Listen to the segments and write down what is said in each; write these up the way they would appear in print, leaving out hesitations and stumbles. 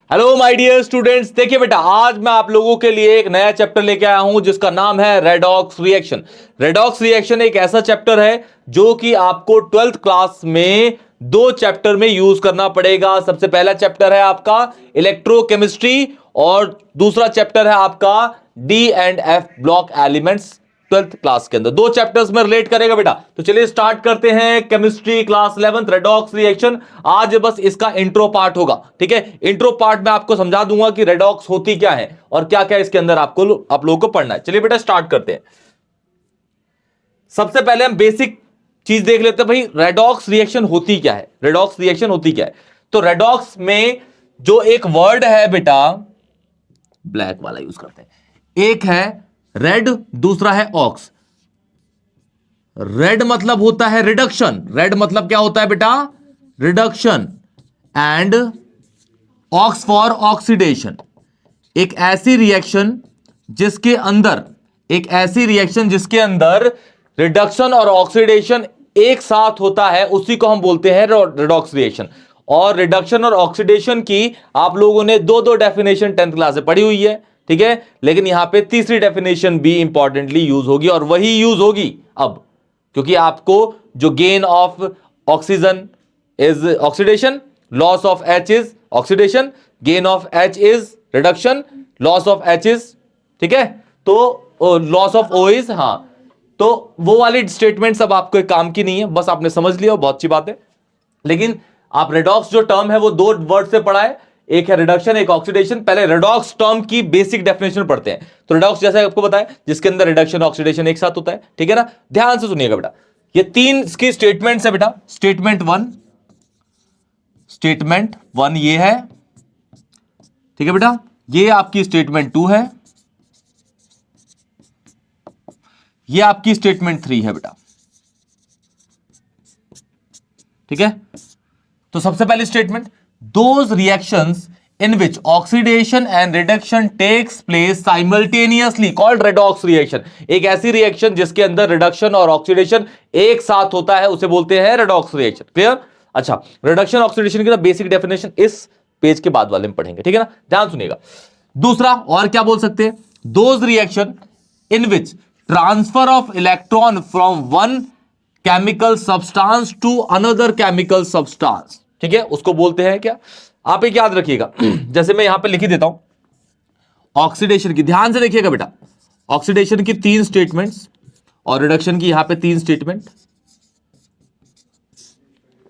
Hello my dear students, देखिए बेटा, आज मैं आप लोगों के लिए एक नया चैप्टर लेके आया हूं जिसका नाम है रेडॉक्स रिएक्शन। रेडॉक्स रिएक्शन एक ऐसा चैप्टर है जो कि आपको 12th क्लास में दो चैप्टर में यूज करना पड़ेगा। सबसे पहला चैप्टर है आपका इलेक्ट्रोकेमिस्ट्री और दूसरा चैप्टर है आपका D and F block elements. 12th class के अंदर दो चैप्टर्स में रिलेट करेगा बेटा। तो चलिए स्टार्ट करते हैं। Chemistry class 11th redox reaction. आज बस इसका इंट्रो पार्ट होगा, ठीक है। इंट्रो पार्ट में आपको समझा दूंगा कि रेडॉक्स होती क्या है और क्या क्या इसके अंदर आप लोगों को पढ़ना है। चलिए बेटा स्टार्ट करते हैं। सबसे पहले हम बेसिक चीज देख लेते हैं, भाई रेडॉक्स रिएक्शन होती क्या है। रेडॉक्स रिएक्शन होती क्या है? तो रेडॉक्स में जो एक वर्ड है बेटा, ब्लैक वाला यूज करते हैं। एक है रेड, दूसरा है ऑक्स। रेड मतलब होता है रिडक्शन। रेड मतलब क्या होता है बेटा? Reduction. And ox for oxidation. एक ऐसी रिएक्शन जिसके अंदर रिडक्शन और ऑक्सीडेशन एक साथ होता है, उसी को हम बोलते हैं रेडॉक्स रिएक्शन। और रिडक्शन और ऑक्सीडेशन की आप लोगों ने दो दो डेफिनेशन 10th क्लास से पढ़ी हुई है, ठीक है। लेकिन यहां पे तीसरी डेफिनेशन भी इंपॉर्टेंटली यूज होगी और वही यूज होगी अब, क्योंकि आपको जो gain of oxygen is oxidation, loss of H is oxidation, gain of H is reduction, loss of H is, ठीक है, तो लॉस ऑफ ओ इज, हाँ, तो वो वाली स्टेटमेंट सब आपको एक काम की नहीं है, बस आपने समझ लिया, बहुत अच्छी बात है। लेकिन आप रेडॉक्स जो टर्म है वो दो वर्ड से पढ़ा है, एक है रिडक्शन, एक ऑक्सीडेशन। पहले रेडॉक्स टर्म की बेसिक डेफिनेशन पढ़ते हैं। तो रेडॉक्स जैसे आपको बताया, जिसके अंदर रिडक्शन ऑक्सीडेशन एक साथ होता है, ठीक है ना। ध्यान से सुनिएगा बेटा, ये तीन इसकी स्टेटमेंट्स है बेटा। स्टेटमेंट वन ये है, ठीक है बेटा। ये आपकी स्टेटमेंट 2 है, ये आपकी स्टेटमेंट 3 है बेटा, ठीक है। तो सबसे पहली statement, those reactions in which oxidation and reduction takes place simultaneously called redox reaction. एक ऐसी रिएक्शन जिसके अंदर रिडक्शन और ऑक्सीडेशन एक साथ होता है, उसे बोलते हैं रेडॉक्स रिएक्शन। क्लियर? अच्छा, रिडक्शन ऑक्सीडेशन की बेसिक डेफिनेशन इस पेज के बाद वाले में पढ़ेंगे, ठीक है ना। ध्यान सुनिएगा। दूसरा और क्या बोल सकते हैं? Those reaction in which transfer of electron from one chemical substance to another chemical substance, ठीक है, उसको बोलते हैं क्या? आप एक याद रखिएगा जैसे मैं यहां पे लिख ही देता हूं ऑक्सीडेशन की, ध्यान से देखिएगा बेटा। ऑक्सीडेशन की 3 स्टेटमेंट्स और रिडक्शन की यहां पे 3 स्टेटमेंट।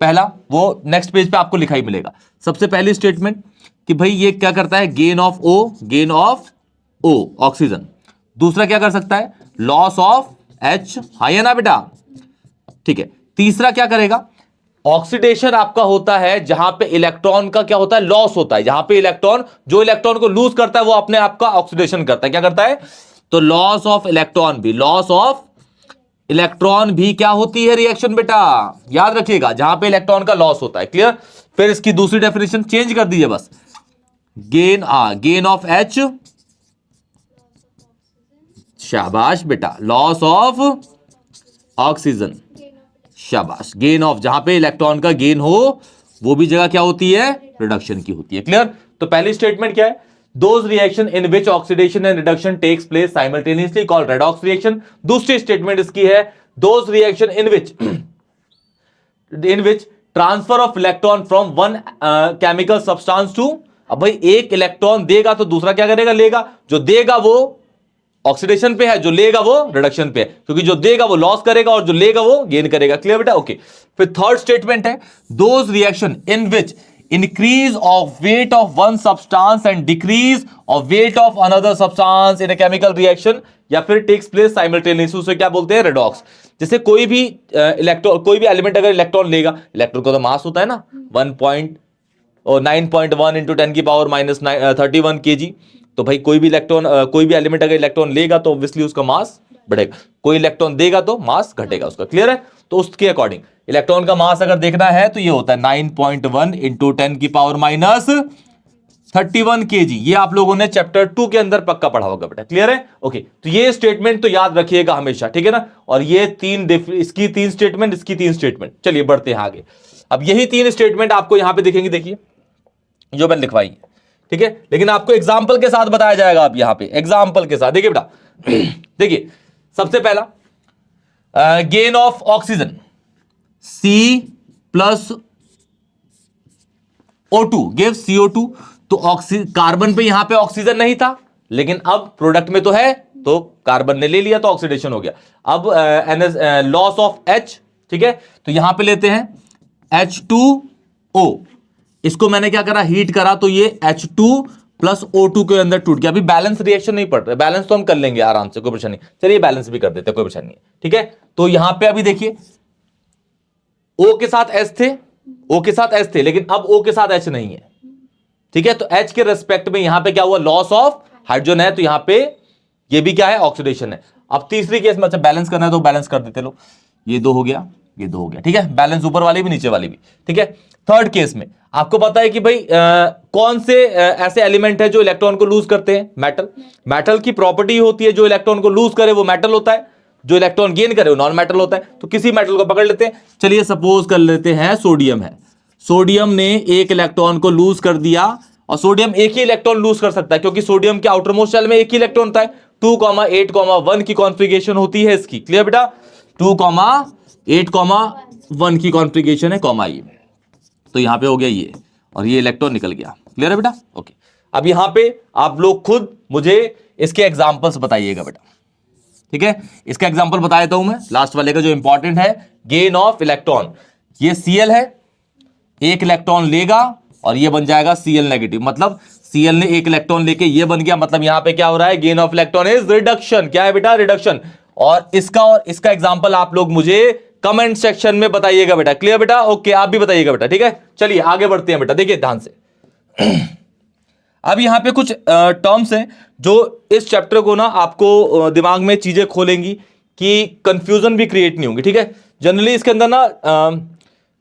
पहला वो नेक्स्ट पेज पे आपको लिखा ही मिलेगा। सबसे पहली स्टेटमेंट कि भाई ये क्या करता है? Gain of O oxygen. दूसरा क्या कर सकता है? लॉस ऑफ एच, हाई है ना बेटा, ठीक है। तीसरा क्या करेगा? ऑक्सीडेशन आपका होता है जहां पे इलेक्ट्रॉन का क्या होता है? लॉस होता है। जहां पे इलेक्ट्रॉन, जो इलेक्ट्रॉन को लूज करता है वो अपने आप का ऑक्सीडेशन करता है। क्या करता है? तो लॉस ऑफ इलेक्ट्रॉन भी क्या होती है? रिएक्शन बेटा, याद रखिएगा, जहां पे इलेक्ट्रॉन का लॉस होता है। क्लियर? फिर इसकी दूसरी डेफिनेशन चेंज कर दीजिए बस। गेन ऑफ एच, शाबाश बेटा, लॉस ऑफ ऑक्सीजन, शाबाश, गेन ऑफ, जहां पे इलेक्ट्रॉन का गेन हो वो भी जगह क्या होती है? रिडक्शन की होती है। क्लियर? तो पहली स्टेटमेंट क्या है? Those reaction in which oxidation and reduction takes place simultaneously called redox reaction. दूसरी स्टेटमेंट इसकी है, those reaction in which transfer of electron from one chemical substance to. अब भाई एक इलेक्ट्रॉन देगा तो दूसरा क्या करेगा? लेगा। जो देगा वो ऑक्सीडेशन पे है, जो लेगा वो रिडक्शन पे है, क्योंकि जो देगा वो लॉस करेगा और जो लेगा वो गेन करेगा। क्लियर बेटा? ओके। फिर थर्ड स्टेटमेंट है, those reaction in which increase of weight of one substance and decrease of weight of another substance in a chemical reaction, या फिर टेक्स प्लेस साइमल्टेनियसली, उसे क्या बोलते हैं? रेडॉक्स। जैसे कोई भी एलिमेंट अगर इलेक्ट्रॉन लेगा, इलेक्ट्रॉन का तो मास होता है ना 9.1 इंटू 10 की पावर माइनस 31 kg। तो भाई कोई भी एलिमेंट अगर इलेक्ट्रॉन लेगा तो ऑब्वियसली उसका मास बढ़ेगा, कोई इलेक्ट्रॉन देगा तो मास घटेगा उसका। क्लियर है? तो उसके अकॉर्डिंग इलेक्ट्रॉन का मास अगर देखना है तो ये होता है 9.1 इंटू 10 की पावर माइनस 31 kg। ये आप लोगों ने चैप्टर 2 के अंदर पक्का पढ़ा होगा बेटा। क्लियर है? ओके। तो ये स्टेटमेंट तो याद रखिएगा हमेशा, ठीक है ना। और ये इसकी 3 स्टेटमेंट, इसकी 3 स्टेटमेंट। चलिए बढ़ते हैं आगे। अब यही 3 स्टेटमेंट आपको यहां पे दिखेंगी, देखिए जो मैंने लिखवाई। ठीक है, लेकिन आपको एग्जाम्पल के साथ बताया जाएगा। आप यहां पे एग्जाम्पल के साथ देखिए बेटा, देखिए सबसे पहला gain of oxygen C plus O2 give CO2। तो कार्बन पे यहां पे ऑक्सीजन नहीं था, लेकिन अब प्रोडक्ट में तो है, तो कार्बन ने ले लिया तो ऑक्सीडेशन हो गया। अब लॉस ऑफ H, ठीक है, तो यहां पे लेते हैं H2O। इसको मैंने क्या करा, हीट करा, तो ये H2 प्लस O2 के अंदर टूट गया। अभी बैलेंस रिएक्शन नहीं पड़ रहा, बैलेंस तो हम कर लेंगे आराम से, कोई परेशानी नहीं। चलिए बैलेंस भी कर देते हैं, कोई परेशानी नहीं है, ठीक है। तो यहां पे अभी देखिए O के साथ H थे, O के साथ H थे, लेकिन अब O के साथ H नहीं है, ठीक है। तो H के रेस्पेक्ट में यहां पे क्या हुआ, लॉस ऑफ हाइड्रोजन है, तो यहां पे ये भी क्या है, ऑक्सीडेशन है। अब तीसरी केस में अच्छा बैलेंस करना है तो बैलेंस कर देते लो, ये 2 हो गया, ये 2 हो गया, ठीक है। बैलेंस ऊपर वाली भी नीचे वाली भी, ठीक है। थर्ड केस में आपको पता है कि भाई कौन से ऐसे एलिमेंट है जो इलेक्ट्रॉन को लूज करते हैं, मेटल। मेटल की प्रॉपर्टी होती है जो इलेक्ट्रॉन को लूज करे वो मेटल होता है, जो इलेक्ट्रॉन गेन करे वो नॉन मेटल होता है। तो किसी मेटल को पकड़ लेते हैं, चलिए सपोज कर लेते हैं सोडियम है। सोडियम ने एक इलेक्ट्रॉन को लूज कर दिया, और सोडियम एक ही इलेक्ट्रॉन लूज कर सकता है क्योंकि सोडियम के आउटर मोस्ट शेल में एक ही इलेक्ट्रॉन होता है। 2,8,1 की कॉन्फ़िगरेशन होती है इसकी, क्लियर बेटा, 2,8,1 की कॉन्फ़िगरेशन है, कॉमा ये, तो यहां पे हो गया ये, और ये इलेक्ट्रॉन निकल गया, क्लियर है बेटा, ओके। अब यहां पे आप लोग खुद मुझे इसके एग्जांपल्स बताइएगा बेटा, ठीक है। इसका एग्जांपल बता देता हूं मैं, लास्ट वाले का जो इंपॉर्टेंट है, गेन ऑफ इलेक्ट्रॉन। ये Cl है, एक इलेक्ट्रॉन लेगा और ये बन जाएगा Cl नेगेटिव, मतलब Cl ने एक इलेक्ट्रॉन लेके ये बन गया, मतलब यहां पे क्या हो रहा है, gain of electron is reduction. क्या है बेटा, रिडक्शन। और इसका एग्जांपल आप लोग मुझे कमेंट सेक्शन में बताइएगा बेटा, क्लियर बेटा, ओके, आप भी बताइएगा बेटा, ठीक है। चलिए आगे बढ़ते हैं बेटा, देखिए ध्यान से। अब यहां पे कुछ टर्म्स हैं जो इस चैप्टर को ना आपको दिमाग में चीजें खोलेंगी कि कंफ्यूजन भी क्रिएट नहीं होंगी, ठीक है। जनरली इसके अंदर ना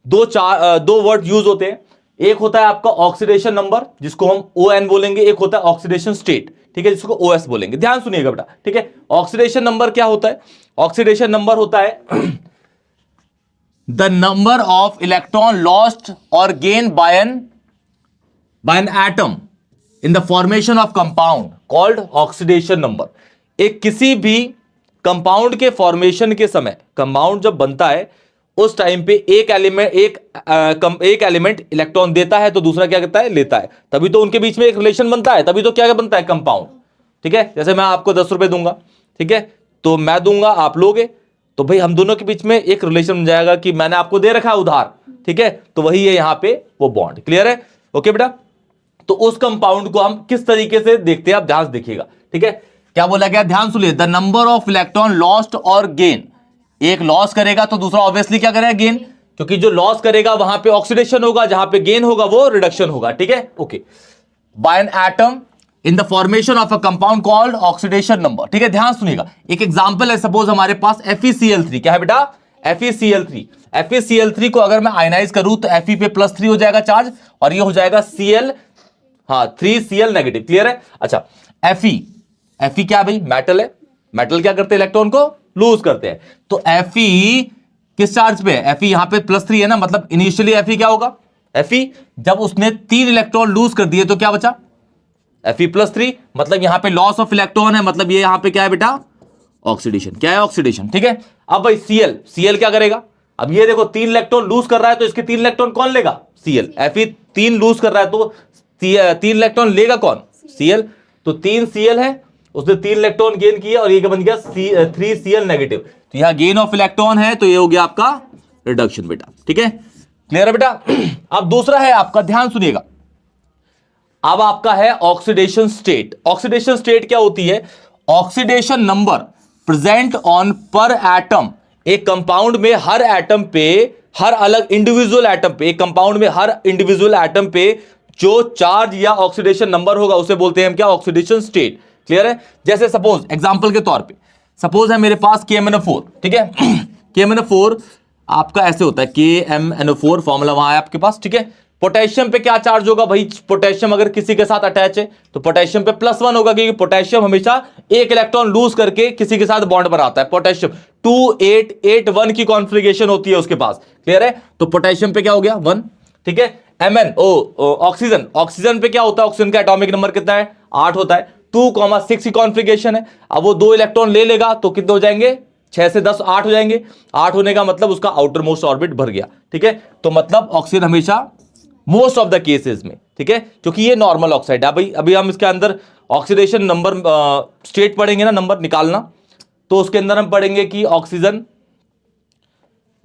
दो वर्ड यूज होते हैं। एक होता है आपका ऑक्सीडेशन नंबर, जिसको हम ON बोलेंगे, एक होता है ऑक्सीडेशन स्टेट, ठीक है, जिसको OS बोलेंगे। ध्यान सुनिएगा बेटा, ठीक है। ऑक्सीडेशन नंबर क्या होता है, ऑक्सीडेशन नंबर होता है the number of electron lost और gain by an atom in the formation of compound called oxidation number. एक किसी भी कंपाउंड के फॉर्मेशन के समय, कंपाउंड जब बनता है उस टाइम पे एक एलिमेंट इलेक्ट्रॉन देता है तो दूसरा क्या करता है, लेता है, तभी तो उनके बीच में एक रिलेशन बनता है, तभी तो क्या बनता है, कंपाउंड, ठीक है। जैसे मैं आपको 10 रुपए दूंगा, ठीक है, तो मैं दूंगा आप लोगे, तो भाई हम दोनों के बीच में एक रिलेशन बन जाएगा कि मैंने आपको दे रखा है उधार, ठीक है, तो वही है यहां पे वो बॉन्ड, क्लियर है, ओके बेटा। तो उस कंपाउंड को हम किस तरीके से देखते हैं, आप ध्यान से देखिएगा, ठीक है। क्या बोला गया, ध्यान सुनिए, the number of electron lost और गेन। एक लॉस करेगा तो दूसरा ऑब्वियसली क्या करेगा, गेन, क्योंकि जो लॉस करेगा वहां पे ऑक्सीडेशन होगा, जहां पे गेन होगा वो रिडक्शन होगा, ठीक है, okay. By an atom in the formation of a compound called oxidation number, ठीक है। ध्यान सुनिएगा, एक एग्जांपल है, सपोज हमारे पास FeCl3, क्या है बेटा, FeCl3। FeCl3 को अगर मैं आयनाइज करूं तो Fe पे +3 हो जाएगा चार्ज, और ये हो जाएगा Cl, हाँ 3Cl नेगेटिव, क्लियर है। अच्छा, Fe क्या भाई, मेटल है, मेटल क्या करते हैं, इलेक्ट्रॉन को लूज करते हैं, तो Fe किस चार्ज पे है, Fe यहां पे +3 है ना, मतलब इनिशियली Fe क्या होगा, Fe जब उसने 3 इलेक्ट्रॉन लूज कर दिए तो क्या बचा, Fe +3, मतलब यहां पे लॉस ऑफ इलेक्ट्रॉन है, मतलब ये यहां पे क्या है बेटा, ऑक्सीडेशन, क्या है, ऑक्सीडेशन, ठीक है। अब भाई Cl क्या करेगा, अब ये देखो 3 इलेक्ट्रॉन लूज कर रहा है, तो इसके 3 इलेक्ट्रॉन कौन लेगा, Cl। Fe 3 लूज कर रहा है तो 3 इलेक्ट्रॉन लेगा कौन, Cl, तो 3 Cl है, उसने 3 इलेक्ट्रॉन गेन किया और ये बन गया 3Cl नेगेटिव, तो यहां गेन ऑफ इलेक्ट्रॉन है, तो ये हो गया आपका रिडक्शन बेटा, ठीक है, क्लियर है बेटा। अब दूसरा है आपका, ध्यान सुनिएगा, अब आपका है ऑक्सीडेशन स्टेट। ऑक्सीडेशन स्टेट क्या होती है, ऑक्सीडेशन नंबर प्रेजेंट ऑन पर एटम। एक कंपाउंड में हर एटम पे, हर अलग इंडिविजुअल एटम पे, एक कंपाउंड में हर इंडिविजुअल एटम पे जो चार्ज या ऑक्सीडेशन नंबर होगा उसे बोलते हैं हम क्या, ऑक्सीडेशन स्टेट, क्लियर है। जैसे सपोज एग्जांपल के तौर पे, सपोज है मेरे पास KMnO4, ठीक है। KMnO4 आपका ऐसे होता है, KMnO4 फॉर्मूला वहां है आपके पास, ठीक है। पोटेशियम पे क्या चार्ज होगा भाई, पोटेशियम अगर किसी के साथ अटैच है तो पोटेशियम पे +1 होगा, क्योंकि पोटेशियम हमेशा एक इलेक्ट्रॉन लूज करके किसी के साथ बॉन्ड बनाता है। पोटेशियम 2,8,8,1 की कॉन्फ़िगरेशन होती है उसके पास, क्लियर है, तो पोटेशियम पे क्या हो गया 1, ठीक है। Mn ऑक्सीजन, ऑक्सीजन पे क्या होता है, ऑक्सीजन का एटॉमिक नंबर कितना है, 8 होता है, 2,6 की कॉन्फ़िगरेशन है। अब वो 2 इलेक्ट्रॉन ले लेगा तो कितने हो जाएंगे, 6 से 10 8 हो जाएंगे। 8 होने का मतलब उसका आउटर मोस्ट ऑर्बिट भर गया, ठीक है। तो मतलब ऑक्सीजन हमेशा मोस्ट ऑफ द केसेस में, ठीक है, क्योंकि ये नॉर्मल ऑक्साइड है। अभी हम इसके अंदर ऑक्सीडेशन नंबर स्टेट पढ़ेंगे ना, नंबर निकालना, तो उसके अंदर हम पढ़ेंगे कि ऑक्सीजन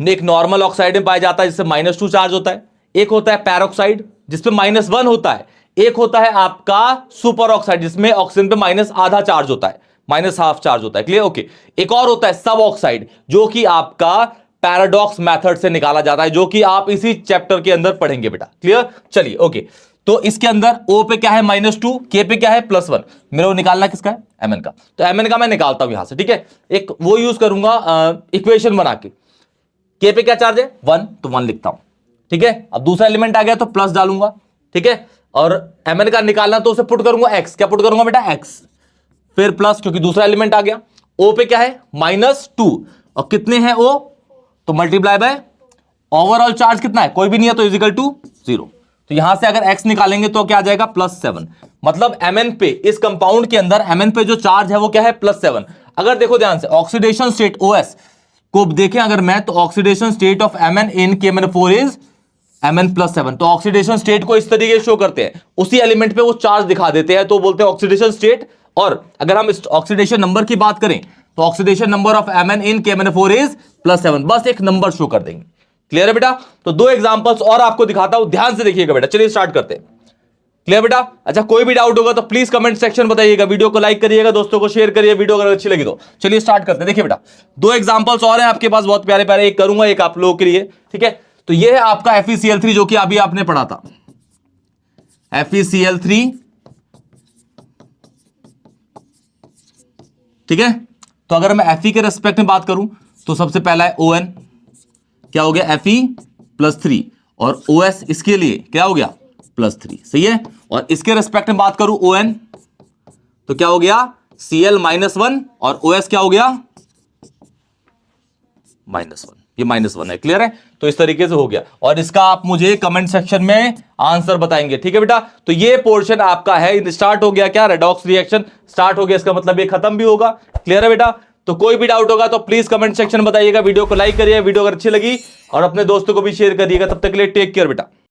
एक नॉर्मल ऑक्साइड में पाया जाता है जिससे -2 चार्ज होता है, एक होता है पैरोक्साइड जिसपे -1 होता है, एक होता है आपका सुपर ऑक्साइड जिसमें ऑक्सीजन पे -आधा चार्ज होता है, -हाफ चार्ज होता है, क्लियर, ओके। एक और होता है सब ऑक्साइड जो कि आपका पैराडॉक्स मेथड से निकाला जाता है, जो कि आप इसी चैप्टर के अंदर पढ़ेंगे बेटा, क्लियर। चलिए ओके, तो इसके अंदर O पे क्या है -2, K पे क्या है +1, मेरे को निकालना किसका है, Mn का। तो Mn का मैं निकालता हूं यहां से, ठीक है। एक वो यूज करूंगा इक्वेशन बना के, K पे क्या चार्ज है 1, तो 1 लिखता हूं, ठीक है। अब दूसरा एलिमेंट आ गया तो प्लस डालूंगा, ठीक है। और Mn का निकालना तो उसे पुट करूंगा x, क्या पुट करूंगा बेटा x, फिर प्लस क्योंकि दूसरा एलिमेंट आ गया। O पे क्या है -2 और कितने हैं O, तो मल्टीप्लाई बाय ओवरऑल चार्ज कितना है, कोई भी नहीं है तो इजिकल टू 0। तो यहां से अगर x निकालेंगे तो क्या आ जाएगा +7, मतलब Mn पे, इस कंपाउंड के अंदर Mn पे जो चार्ज है वो क्या है +7। अगर देखो ध्यान से ऑक्सीडेशन स्टेट OS को देखें अगर मैं, तो oxidation state of Mn in KMnO4 is Mn+7। तो ऑक्सीडेशन स्टेट को इस तरीके से शो करते हैं, उसी एलिमेंट पे वो चार्ज दिखा देते हैं, तो बोलते हैं ऑक्सीडेशन स्टेट। और अगर हम ऑक्सीडेशन नंबर की बात करें तो oxidation number of Mn in KMnO4 is +7, बस एक नंबर शो कर देंगे, क्लियर है बेटा। तो 2 एग्जांपल्स और आपको दिखाता हूं, ध्यान से देखिएगा बेटा। चलिए स्टार्ट करते हैं, क्लियर बेटा। अच्छा, कोई भी डाउट होगा तो प्लीज कमेंट सेक्शन बताइएगा, वीडियो को लाइक करिएगा, दोस्तों को शेयर करिए, वीडियो अगर अच्छी लगी तो। चलिए स्टार्ट करते हैं। देखिए बेटा, 2 एग्जांपल्स और हैं आपके पास बहुत प्यारे प्यारे, एक करूंगा एक आप लोगों के लिए, ठीक है। तो ये है आपका FeCl3 जो कि अभी आपने पढ़ा था, FeCl3, ठीक है। तो अगर मैं Fe के रेस्पेक्ट में बात करूं तो सबसे पहला है ON, क्या हो गया Fe+3, और OS इसके लिए क्या हो गया +3, सही है। और इसके रेस्पेक्ट में बात करूं ON तो क्या हो गया Cl-1 और OS क्या हो गया -1, ये -1 है, क्लियर है। तो इस तरीके से हो गया, और इसका आप मुझे कमेंट सेक्शन में आंसर बताएंगे, ठीक है बेटा। तो ये पोर्शन आपका है, स्टार्ट हो गया, क्या रेडॉक्स रिएक्शन स्टार्ट हो गया, इसका मतलब ये खत्म भी होगा, क्लियर है बेटा। तो कोई भी डाउट होगा तो प्लीज कमेंट सेक्शन में बताइएगा, वीडियो को लाइक करिए, वीडियो अगर अच्छी लगी और अपने दोस्तों को भी शेयर करिएगा। तब तक के लिए टेक केयर बेटा।